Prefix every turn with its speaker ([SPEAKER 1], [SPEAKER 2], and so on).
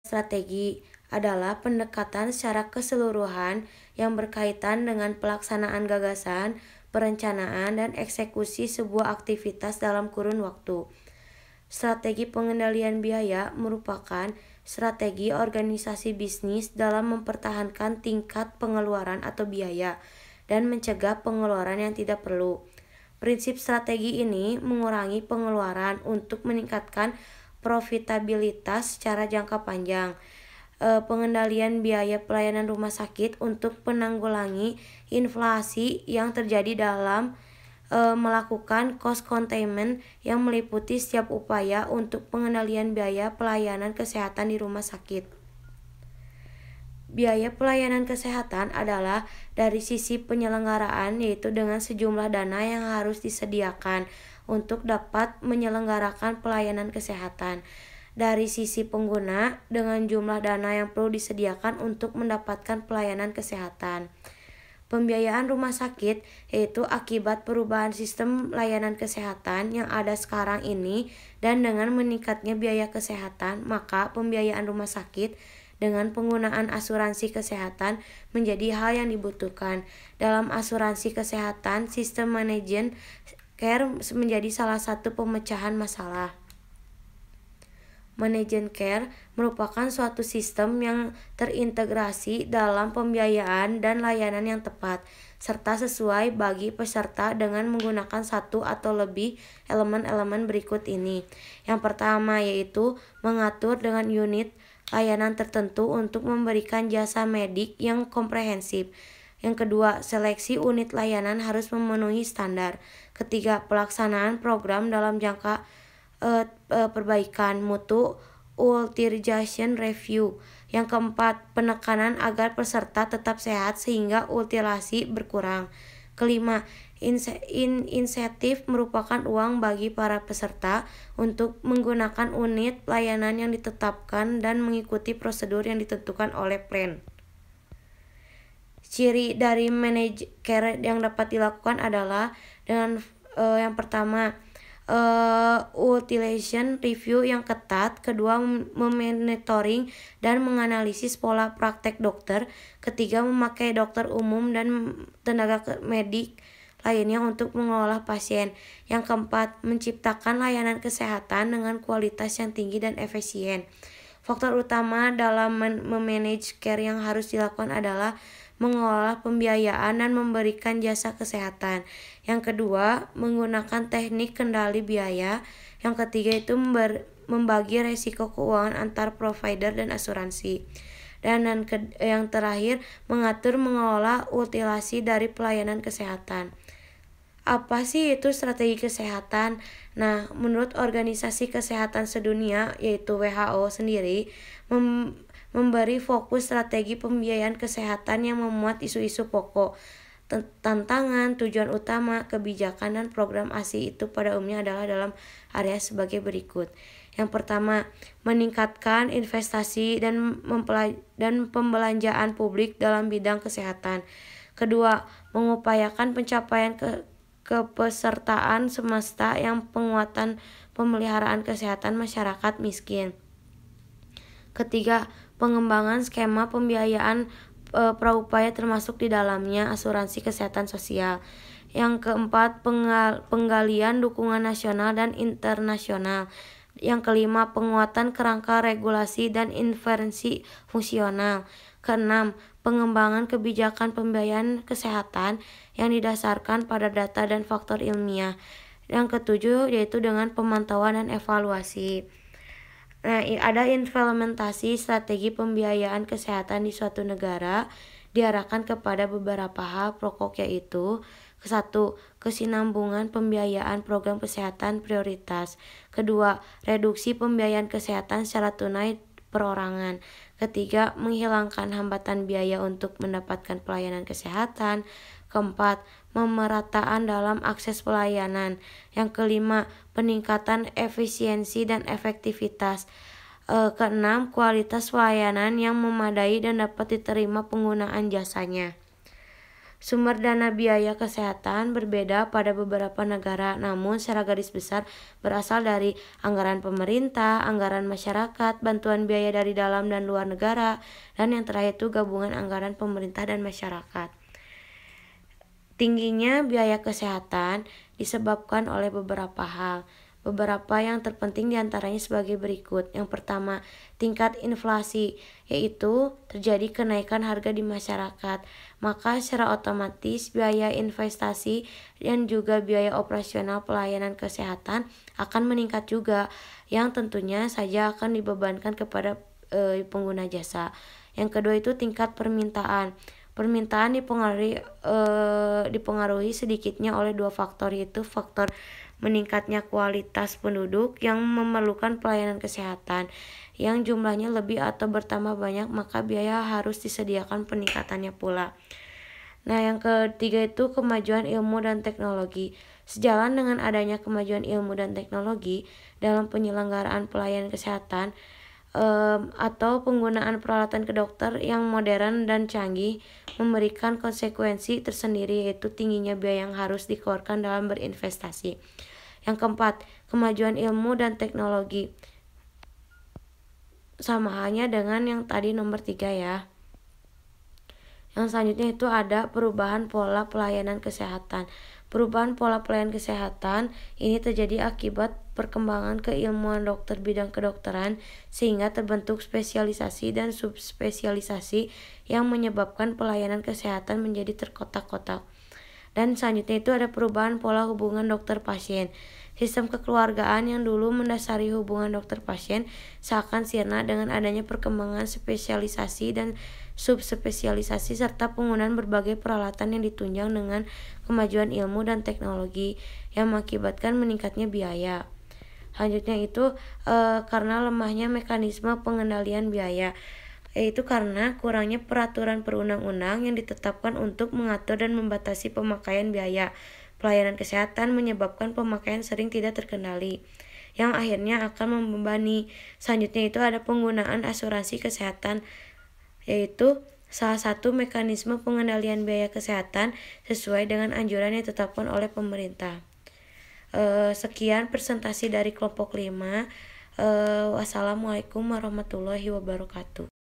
[SPEAKER 1] Strategi adalah pendekatan secara keseluruhan yang berkaitan dengan pelaksanaan gagasan, perencanaan, dan eksekusi sebuah aktivitas dalam kurun waktu. Strategi pengendalian biaya merupakan strategi organisasi bisnis dalam mempertahankan tingkat pengeluaran atau biaya dan mencegah pengeluaran yang tidak perlu. Prinsip strategi ini mengurangi pengeluaran untuk meningkatkan profitabilitas secara jangka panjang. Pengendalian biaya pelayanan rumah sakit untuk menanggulangi inflasi yang terjadi dalam melakukan cost containment yang meliputi setiap upaya untuk pengendalian biaya pelayanan kesehatan di rumah sakit. Biaya pelayanan kesehatan adalah dari sisi penyelenggaraan, yaitu dengan sejumlah dana yang harus disediakan untuk dapat menyelenggarakan pelayanan kesehatan. Dari sisi pengguna, dengan jumlah dana yang perlu disediakan untuk mendapatkan pelayanan kesehatan. Pembiayaan rumah sakit yaitu akibat perubahan sistem layanan kesehatan yang ada sekarang ini, dan dengan meningkatnya biaya kesehatan, maka pembiayaan rumah sakit dengan penggunaan asuransi kesehatan menjadi hal yang dibutuhkan. Dalam asuransi kesehatan, sistem managed care menjadi salah satu pemecahan masalah. Managed care merupakan suatu sistem yang terintegrasi dalam pembiayaan dan layanan yang tepat, serta sesuai bagi peserta dengan menggunakan satu atau lebih elemen-elemen berikut ini. Yang pertama yaitu mengatur dengan unit layanan tertentu untuk memberikan jasa medik yang komprehensif. Yang kedua, seleksi unit layanan harus memenuhi standar. Ketiga, pelaksanaan program dalam jangka perbaikan mutu, utilization review. Yang keempat, penekanan agar peserta tetap sehat sehingga utilasi berkurang. Kelima, insentif merupakan uang bagi para peserta untuk menggunakan unit layanan yang ditetapkan dan mengikuti prosedur yang ditentukan oleh plan. Ciri dari managed care yang dapat dilakukan adalah dengan yang pertama, utilization review yang ketat. Kedua, memonitoring dan menganalisis pola praktek dokter. Ketiga, memakai dokter umum dan tenaga medik lainnya untuk mengelola pasien. Yang keempat, menciptakan layanan kesehatan dengan kualitas yang tinggi dan efisien. Faktor utama dalam memanage care yang harus dilakukan adalah mengelola pembiayaan dan memberikan jasa kesehatan. Yang kedua, menggunakan teknik kendali biaya. Yang ketiga itu membagi resiko keuangan antar provider dan asuransi. Dan yang terakhir, mengelola utilasi dari pelayanan kesehatan. Apa sih itu strategi kesehatan? Nah, menurut Organisasi Kesehatan Sedunia yaitu WHO sendiri memberi fokus strategi pembiayaan kesehatan yang memuat isu-isu pokok, tantangan, tujuan utama, kebijakan, dan program ASI itu pada umumnya adalah dalam area sebagai berikut. Yang pertama, meningkatkan investasi dan pembelanjaan publik dalam bidang kesehatan. Kedua, mengupayakan pencapaian kepesertaan semesta yang penguatan pemeliharaan kesehatan masyarakat miskin. Ketiga, pengembangan skema pembiayaan praupaya termasuk di dalamnya asuransi kesehatan sosial. Yang keempat, penggalian dukungan nasional dan internasional. Yang kelima, penguatan kerangka regulasi dan intervensi fungsional. Keenam, pengembangan kebijakan pembiayaan kesehatan yang didasarkan pada data dan faktor ilmiah. Yang ketujuh, yaitu dengan pemantauan dan evaluasi. Nah, ada implementasi strategi pembiayaan kesehatan di suatu negara diarahkan kepada beberapa hal pokok, yaitu satu, kesinambungan pembiayaan program kesehatan prioritas. Kedua, reduksi pembiayaan kesehatan secara tunai perorangan. Ketiga, menghilangkan hambatan biaya untuk mendapatkan pelayanan kesehatan. Keempat, pemerataan dalam akses pelayanan. Yang kelima, peningkatan efisiensi dan efektivitas. Keenam, kualitas pelayanan yang memadai dan dapat diterima penggunaan jasanya. Sumber dana biaya kesehatan berbeda pada beberapa negara, namun secara garis besar berasal dari anggaran pemerintah, anggaran masyarakat, bantuan biaya dari dalam dan luar negara, dan yang terakhir itu gabungan anggaran pemerintah dan masyarakat. Tingginya biaya kesehatan disebabkan oleh beberapa hal. Beberapa yang terpenting diantaranya sebagai berikut. Yang pertama, tingkat inflasi, yaitu terjadi kenaikan harga di masyarakat. Maka secara otomatis biaya investasi dan juga biaya operasional pelayanan kesehatan akan meningkat juga, yang tentunya saja akan dibebankan kepada pengguna jasa. Yang kedua itu tingkat permintaan. Permintaan dipengaruhi sedikitnya oleh dua faktor, yaitu faktor meningkatnya kualitas penduduk yang memerlukan pelayanan kesehatan yang jumlahnya lebih atau bertambah banyak, maka biaya harus disediakan peningkatannya pula. Nah, yang ketiga itu kemajuan ilmu dan teknologi. Sejalan dengan adanya kemajuan ilmu dan teknologi dalam penyelenggaraan pelayanan kesehatan atau penggunaan peralatan kedokter yang modern dan canggih memberikan konsekuensi tersendiri, yaitu tingginya biaya yang harus dikeluarkan dalam berinvestasi. Yang keempat, kemajuan ilmu dan teknologi. Sama halnya dengan yang tadi nomor 3 ya. Yang selanjutnya itu ada perubahan pola pelayanan kesehatan. Perubahan pola pelayanan kesehatan ini terjadi akibat perkembangan keilmuan dokter bidang kedokteran, sehingga terbentuk spesialisasi dan subspesialisasi yang menyebabkan pelayanan kesehatan menjadi terkotak-kotak. Dan selanjutnya itu ada perubahan pola hubungan dokter-pasien. Sistem kekeluargaan yang dulu mendasari hubungan dokter-pasien seakan sirna dengan adanya perkembangan spesialisasi dan subspesialisasi serta penggunaan berbagai peralatan yang ditunjang dengan kemajuan ilmu dan teknologi yang mengakibatkan meningkatnya biaya. Selanjutnya itu karena lemahnya mekanisme pengendalian biaya, yaitu karena kurangnya peraturan perundang-undang yang ditetapkan untuk mengatur dan membatasi pemakaian biaya pelayanan kesehatan menyebabkan pemakaian sering tidak terkendali, yang akhirnya akan membebani. Selanjutnya itu ada penggunaan asuransi kesehatan, yaitu salah satu mekanisme pengendalian biaya kesehatan sesuai dengan anjuran yang ditetapkan oleh pemerintah. Sekian presentasi dari kelompok 5. Wassalamualaikum warahmatullahi wabarakatuh.